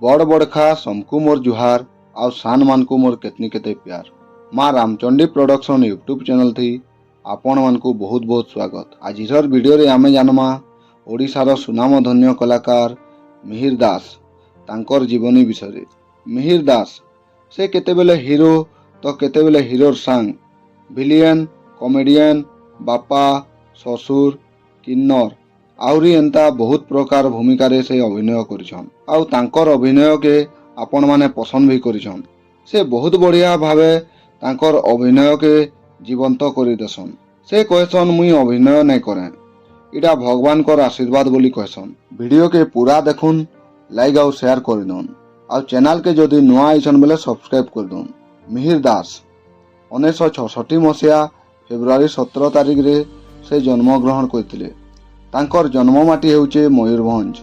बड़ बड़खा समकु मोर जुहार आउ सान मानकु मोर केतनी केते प्यार। माँ रामचंडी प्रोडक्शन यूट्यूब चैनल थी आपण मानकु बहुत बहुत स्वागत। आजिर वीडियो रे आमे जानमा ओडिशार सुनामधन्य कलाकार मिहिर दास तांकर जीवनी विषय। मिहिर दास से केतेबेले हिरो तो केतेबेले हिरोर सांग विलियन कॉमेडियन बापा ससुर किन्नर आउरी एंता बहुत प्रकार भूमिका रे से अभिनय करिछन आउ तांकर अभिनय के आपण माने पसंद भी करिछन। से बहुत बढ़िया भावे तांकर अभिनय के जीवंत करि देसन। से कहसन मुई अभिनय नहीं करें, इटा भगवान कर आशीर्वाद बोली कहसन। वीडियो के पूरा देखुन, लाइक और शेयर कर दन और चैनल के जदि नुआ आइछन बेले सब्सक्राइब कर दन। मिहिर दास 1966 मसीहा फेब्रुआरी 17 तारिख रे से जन्म ग्रहण करथिले। तांकर जन्म माटी हेउचे मयूरभंज।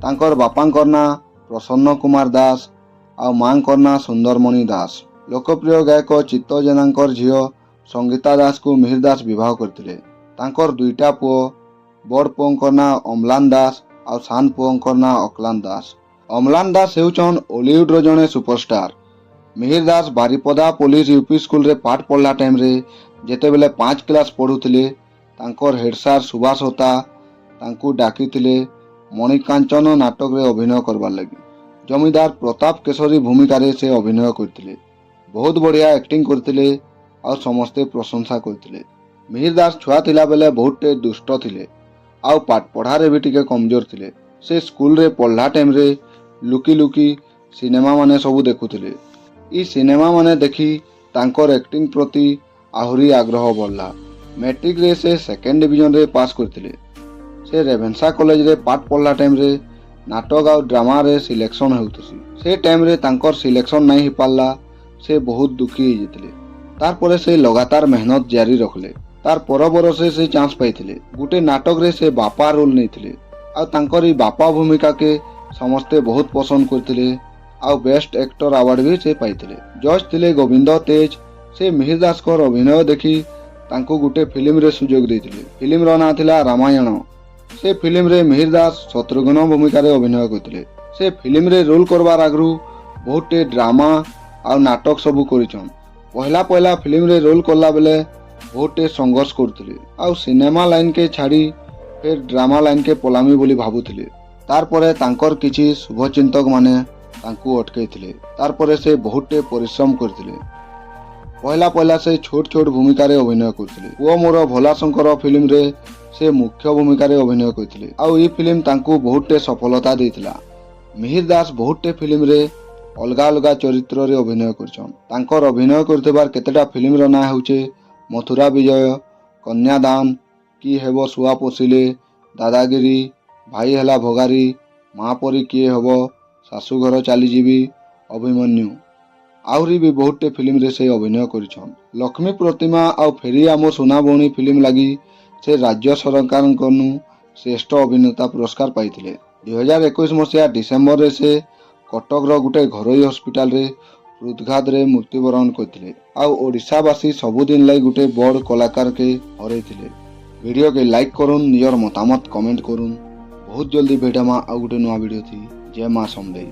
तांकर बापांकर ना प्रसन्न कुमार दास आ मांकर ना सुंदरमणि दास। लोकप्रिय गायक चित्त जेनांकर झियो संगीता दास को मिहिर दास विवाह करथिले। तांकर दुईटा पुओ, बड़ पुओंकर ना अम्लान दास आ सान पुओंकर ना अक्लान दास। अम्लान दास हेउचन ओलीवुड रो जणे सुपरस्टार। मिहिर दास बारिपदा पुलिस यूपी स्कूल रे पाठ पढ़ला टाइम रे जेतेबेले 5 क्लास पढ़ुथिले तांकर हेड सार सुभाष होता तांकू डाकिथिले मणिकांचन नाटक रे अभिनय करबार लगी। जमीदार प्रताप केशरी भूमिका रे से अभिनय करथिले। बहुत बढ़िया एक्टिंग करथिले और समस्ते प्रशंसा करथिले। मिहिर दास छुआ थिला बेले बहुत दुष्ट थिले आउ पाठ पढ़ारे भी टिके कमजोर थिले। से स्कूल रे पढ़ला टाइम रे लुकी लुकी सिनेमा माने सबू देखुथिले। ई सिनेमा माने देखी तांकर एक्टिंग प्रति आहुरी आग्रह बढ़ला। मैट्रिक रे से सेकेंड डिवीजन रे पास करथिले। से रेभेन्सा कॉलेज रे पाठ पढ़ला टाइम रे नाटक और ड्रामा रे सिलेक्शन होउतसी। से टाइम रे तांकर सिलेक्शन नहीं हो पाला। से बहुत दुखी हो जेतिले। तार परे से लगातार मेहनत जारी रखले। तार पर बरसे से चांस पाइथिले। गुटे नाटक रे से बापा रोल नैथिले आ तांकर ई बापा भूमिका के समस्ते बहुत पसंद करथिले आ बेस्ट एक्टर अवार्ड भी से पाइथिले। जज थिले गोविंद तेज। से मिहिर दास कर अभिनय देखी तांको गुटे फिल्म रे सुजोग देथिले। फिल्म रो ना थिला रामायण। से फिल्म रे मिहिर दास शत्रुघ्न भूमिका रे अभिनय करथिले। से फिल्म रे रोल करबार आगरू बहुत ड्रामा आ नाटक सबू करिछन। पहला फिल्म रे रोल करला बेले बहुत संघर्ष करथिले आ सिनेमा लाइन के छाड़ी फिर ड्रामा लाइन के पलामी बोली भाबुथिले। तार परे तांकर किछि शुभचिंतक माने तांकू अटकैथिले। तार परे से बहुत परिश्रम करथिले। पहला से छोट छोट भूमिका रे अभिनय करथिले। पुओ मोर भोला शंकर फिल्म रे से मुख्य भूमिका रे अभिनय करथिले आ ई फिल्म तांकू बहुत सफलता देथिला। मिहिर दास बहुत फिल्म रे अलगा अलगा चरित्र रे अभिनय करछन। तांकर अभिनय करथिबार केतेटा फिल्म रो ना हेउचे मथुरा विजय, कन्यादान, की हेबो सुआ पोसिले, दादागिरी, भाई हेला भोगारी, माँ परी किए हेबो, शाशुघर चली जीवी, अभिमन्यु आउरी भी बहुत फिल्म रे से अभिनय करिछन। लक्ष्मी प्रतिमा आ फेरी आमो सोना बणी फिल्म लगी से राज्य सरकार श्रेष्ठ अभिनेता पुरस्कार पाइथिले। 2021 मसीहा डिसेम्बर रे से कटक रो गुटे घरोई हॉस्पिटल रे हृदघात रे मृत्युवरण करथिले आ ओडिशावासी सबुदिन लाई गुटे बड़ कलाकार के हरैथिले। वीडियो के लाइक करुन, नियर मतामत कमेंट करुन। बहुत जल्दी भेटामा आ गुटे नवा वीडियो थी। जय मां समलेई।